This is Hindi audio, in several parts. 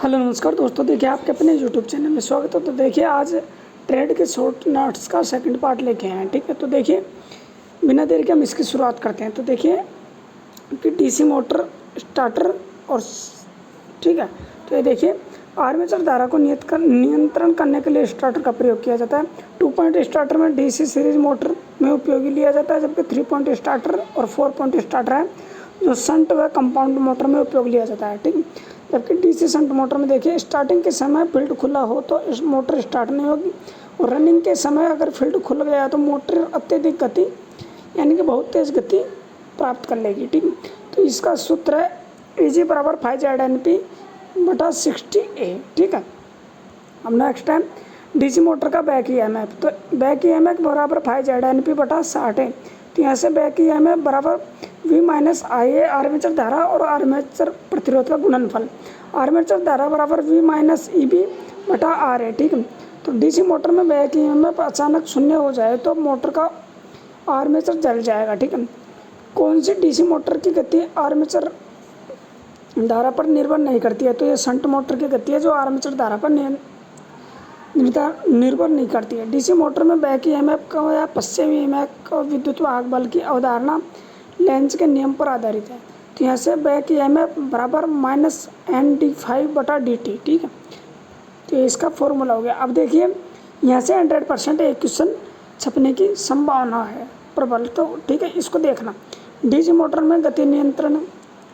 हेलो नमस्कार दोस्तों, देखिए आपके अपने यूट्यूब चैनल में स्वागत है। तो देखिए आज ट्रेड के शॉर्ट नोट्स का सेकंड पार्ट लेके आए हैं। ठीक है, तो देखिए बिना देर के हम इसकी शुरुआत करते हैं। तो देखिए कि डीसी मोटर स्टार्टर और ठीक है, तो ये देखिए आर्मेचर धारा को नियंत्रण करने के लिए स्टार्टर का प्रयोग किया जाता है। 2 पॉइंट स्टार्टर में डीसी सीरीज मोटर में उपयोगी लिया जाता है, जबकि 3 पॉइंट स्टार्टर और 4 पॉइंट स्टार्टर है जो शंट व कंपाउंड मोटर में उपयोग लिया जाता है। ठीक है, जबकि डीसी शंट मोटर में देखिए स्टार्टिंग के समय फील्ड खुला हो तो इस मोटर स्टार्ट नहीं होगी, और रनिंग के समय अगर फील्ड खुल गया तो मोटर अत्यधिक गति यानी कि बहुत तेज़ गति प्राप्त कर लेगी। ठीक है, तो इसका सूत्र है Eg बराबर 5ZNP/60A। ठीक है, अब नेक्स्ट टाइम डीसी मोटर का बैक ईएमएफ, तो बैक ईएमएफ बराबर 5ZNP/60 है। तो यहाँ से बैक ईएमएफ बराबर V - IA आर्मेचर धारा और आर्मेचर प्रतिरोध का गुणनफल। आर्मेचर धारा बराबर V - EB/R है। ठीक है, तो डीसी मोटर में बैक ईएमएफ अचानक शून्य हो जाए तो मोटर का आर्मेचर जल जाएगा। ठीक है, कौन सी डीसी मोटर की गति आर्मेचर धारा पर निर्भर नहीं करती है? तो ये शंट मोटर की गति है जो आर्मेचर धारा पर निर्भर नहीं करती है। डीसी मोटर में बैक ईएमएफ का या पश्चिमी ईएमएफ का विद्युत वाहक बल की अवधारणा लेंज के नियम पर आधारित है। तो यहाँ से बैक ईएमएफ बराबर -ND5/dt। ठीक है, तो इसका फॉर्मूला हो गया। अब देखिए यहाँ से 100% एक क्वेश्चन छपने की संभावना है प्रबल। तो ठीक है, इसको देखना। डीसी मोटर में गति नियंत्रण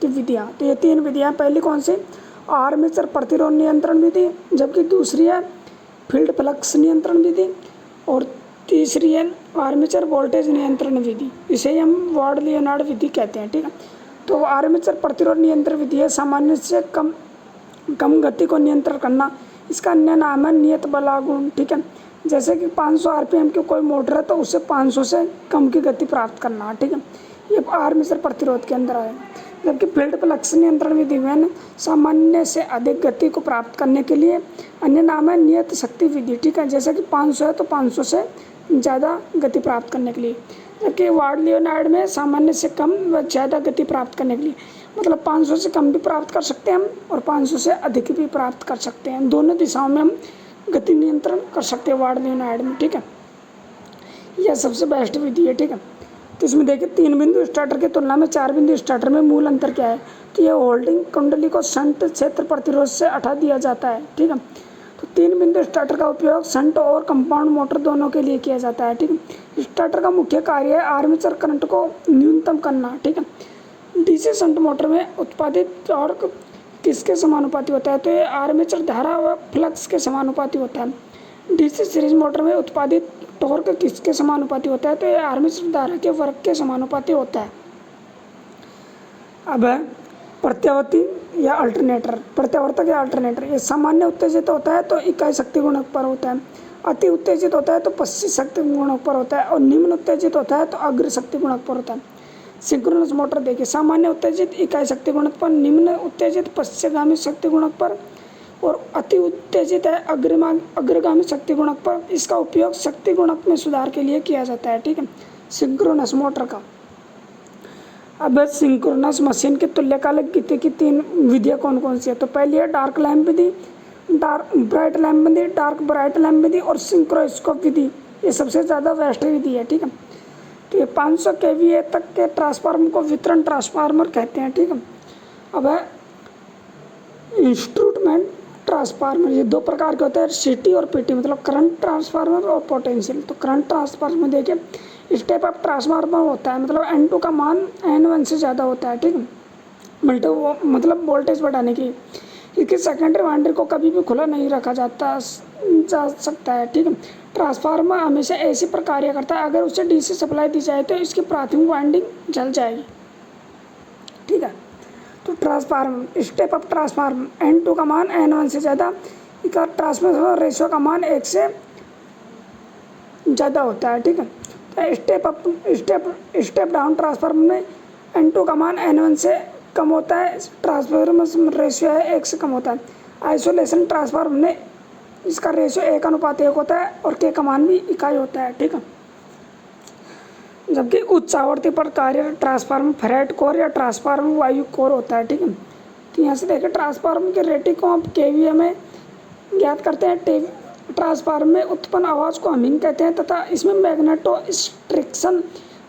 की विधियाँ, तो ये 3 विधियाँ। पहली कौन सी? आर्मेचर प्रतिरोध नियंत्रण विधि, जबकि दूसरी है फील्ड फ्लक्स नियंत्रण विधि, और तीसरी है आर्मेचर वोल्टेज नियंत्रण विधि। इसे हम वार्ड लियोनार्ड विधि कहते हैं। ठीक है, तो आर्मेचर प्रतिरोध नियंत्रण विधि है सामान्य से कम गति को नियंत्रण करना। इसका अन्य नाम है नियत बलागुण। ठीक है, जैसे कि 500 RPM की कोई मोटर है तो उससे 500 से कम की गति प्राप्त करना। ठीक है, ये आर्मेचर प्रतिरोध के अंदर आएगा। जबकि फील्ड फ्लक्स नियंत्रण विधि में सामान्य से अधिक गति को प्राप्त करने के लिए अन्य नाम है नियत शक्ति विधि। ठीक है, जैसे कि 500 है तो 500 से ज़्यादा गति प्राप्त करने के लिए। जबकि वार्ड लियोनार्ड में सामान्य से कम व ज़्यादा गति प्राप्त करने के लिए, मतलब 500 से कम भी प्राप्त कर सकते हैं हम और 500 से अधिक भी प्राप्त कर सकते हैं। दोनों दिशाओं में हम गति नियंत्रण कर सकते हैं वार्ड लियोनार्ड में। ठीक है, यह सबसे बेस्ट विधि है। ठीक है, तो इसमें देखिए 3 बिंदु स्टार्टर की तुलना में 4 बिंदु स्टार्टर में मूल अंतर क्या है? तो यह होल्डिंग कुंडली को शंट क्षेत्र प्रतिरोध से हटा दिया जाता है। ठीक है, तो 3 बिंदु स्टार्टर का उपयोग शंट और कंपाउंड मोटर दोनों के लिए किया जाता है। ठीक है, स्टार्टर का मुख्य कार्य है आर्मेचर करंट को न्यूनतम करना। ठीक है, डीसी शंट मोटर में उत्पादित टॉर्क किसके समानुपाती होता है? तो ये आर्मेचर धारा व फ्लक्स के समानुपाती होता है। डीसी सीरीज मोटर में उत्पादित टॉर्क किसके समानुपाती होता है? तो ये आर्मेचर धारा के वर्ग के समानुपाती होता है। अब है प्रत्यावर्ती या अल्टरनेटर, प्रत्यावर्तक या अल्टरनेटर। ये सामान्य उत्तेजित होता है तो इकाई शक्ति गुणक पर होता है, अति उत्तेजित होता है तो पश्चिम शक्ति गुणक पर होता है, और निम्न उत्तेजित होता है तो अग्र शक्ति गुणक पर होता है। सिंक्रोनस मोटर देखिए सामान्य उत्तेजित इकाई शक्ति गुणक पर, निम्न उत्तेजित पश्चिमगामी शक्ति गुणक पर, और अति उत्तेजित है अग्रगामी शक्ति गुणक पर। इसका उपयोग शक्ति गुणक में सुधार के लिए किया जाता है। ठीक है, सिंक्रोनस मोटर का। अब सिंक्रोनस मशीन के तुल्यकालिक गति की 3 विधियाँ कौन कौन सी है? तो पहली है डार्क लैंप विधि, डार्क ब्राइट लैंप विधि, डार्क ब्राइट लैंप विधि और सिंक्रोस्कोप विधि। ये सबसे ज़्यादा बेस्ट विधि है। ठीक है, तो ये 500 kVA तक के ट्रांसफार्मर को वितरण ट्रांसफार्मर कहते हैं। ठीक है, अब है इंस्ट्रूमेंट ट्रांसफार्मर। ये 2 प्रकार के होते हैं, CT और PT, मतलब करंट ट्रांसफार्मर और पोटेंशियल। तो करंट ट्रांसफार्मर देखिए स्टेप अप ट्रांसफार्मर होता है, मतलब N2 का मान N1 से ज़्यादा होता है। ठीक है, मतलब वोल्टेज बढ़ाने की। इसकी सेकेंडरी वाइंडिंग को कभी भी खुला नहीं रखा जा सकता है। ठीक है, ट्रांसफार्मर हमेशा ऐसी पर कार्य करता है, अगर उसे DC सप्लाई दी जाए तो इसकी प्राथमिक वाइंडिंग जल जाएगी। ठीक है, तो transformer step up transformer N2 का मान N1 से ज़्यादा, इसका ट्रांसफर रेशियो का मान 1 से ज़्यादा होता है। ठीक है, तो स्टेप डाउन ट्रांसफार्मर में N2 का मान N1 से कम होता है, ट्रांसफॉर्मर रेशियो है 1 से कम होता है। आइसोलेशन ट्रांसफार्मर में इसका रेशियो 1:1 होता है और K का मान भी इकाई होता है। ठीक है, जबकि उच्च आवृत्ति पर कार्य ट्रांसफार्मर फेराइट कोर या ट्रांसफार्मर वायु कोर होता है। ठीक है, तो यहाँ से देखिए ट्रांसफार्मर के रेटिंग को आप केवीए में ज्ञात करते हैं। ट्रांसफार्मर में उत्पन्न आवाज़ को हमिंग कहते हैं तथा इसमें मैग्नेटोस्ट्रिक्शन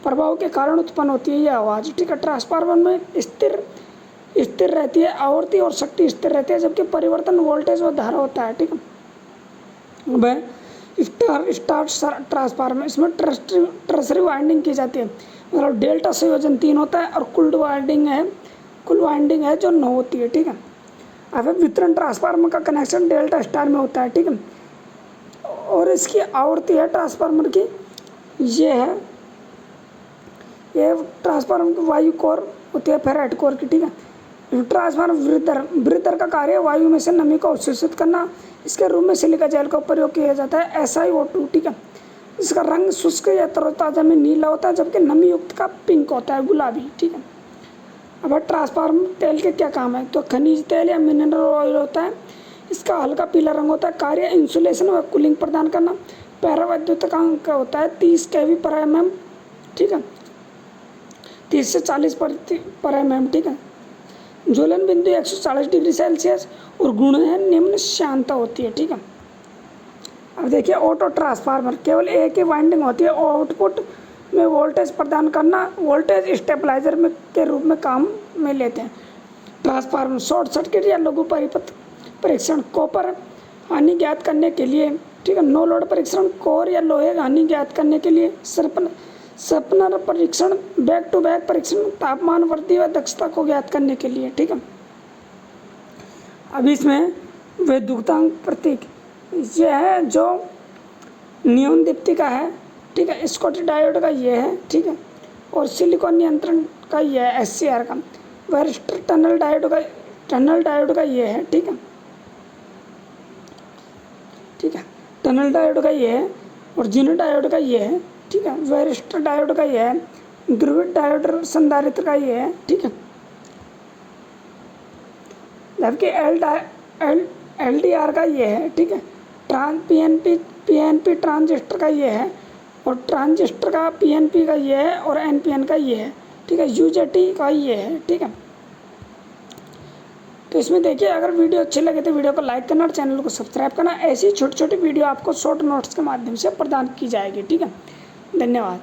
प्रभाव के कारण उत्पन्न होती है यह आवाज़, ठीक है। ट्रांसफार्मर में स्थिर रहती है आवृत्ति और शक्ति स्थिर रहती है, जबकि परिवर्तन वोल्टेज व धारा होता है, ठीक है। वह स्टार ट्रांसफार्मर, इसमें टर्सरी वाइंडिंग की जाती है, मतलब डेल्टा संयोजन 3 होता है और कुल वाइंडिंग है जो 9 होती है, ठीक है। अब वितरण ट्रांसफार्मर का कनेक्शन डेल्टा स्टार में होता है, ठीक है। और इसकी आवृत्ति है ट्रांसफार्मर की ये ट्रांसफार्मर की वायु कोर होती है फेराइट कोर की, ठीक है। ट्रांसफार्मर ब्रीदर का कार्य वायु में से नमी को अवशोषित करना। इसके रूप में सिलिका जेल का प्रयोग किया जाता है SiO2, ठीक है। इसका रंग शुष्क या तरोताजा में नीला होता है, जबकि नमी युक्त का पिंक होता है, गुलाबी, ठीक है। अब प्रासपार्म तेल के क्या काम है, तो खनिज तेल या मिनरल ऑयल होता है। इसका हल्का पीला रंग होता है। कार्य इंसुलेशन व कूलिंग प्रदान करना। पैरावैद्युतकांक होता है 30 kV/mm, ठीक है, 30 से 40 पर mm, ठीक है। ज्वलन बिंदु 140 डिग्री सेल्सियस और गुण है निम्न श्यानता होती है, ठीक है। अब देखिए ऑटो ट्रांसफार्मर केवल एक ही वाइंडिंग होती है। आउटपुट में वोल्टेज प्रदान करना, वोल्टेज स्टेबलाइजर में के रूप में काम में लेते हैं। ट्रांसफार्मर शॉर्ट सर्किट या लघु परिपथ परीक्षण, कॉपर हानि ज्ञात करने के लिए, ठीक है। नो लोड परीक्षण, कोर या लोहे हानि ज्ञात करने के लिए। सर्पनर परीक्षण, बैक टू बैक परीक्षण, तापमान वृद्धि व दक्षता को ज्ञात करने के लिए, ठीक है। अब इसमें वैद्युतांक प्रतीक ये है जो नियॉन दीप्ति का है, ठीक है। स्कॉटी डायोड का ये है, ठीक है। और सिलिकॉन नियंत्रण का ये है SCR का। वैरिस्टर टनल डायोड का ये है, ठीक है, ठीक है। टनल डायोड का ये है और जिनो डायोड का ये है, ठीक है। वैरिस्टर डायोड का ये है। ध्रुवित डायोड संधारित्र का ये है, ठीक है। जबकि LDR का ये है, ठीक है। PNP ट्रांजिस्टर का ये है और ट्रांजिस्टर का PNP का ये है और NPN का ये है, ठीक है। UJT का ये है, ठीक है। तो इसमें देखिए अगर वीडियो अच्छी लगे तो वीडियो को लाइक करना और चैनल को सब्सक्राइब करना। ऐसी छोटी छोटी वीडियो आपको शॉर्ट नोट्स के माध्यम से प्रदान की जाएगी, ठीक है। धन्यवाद।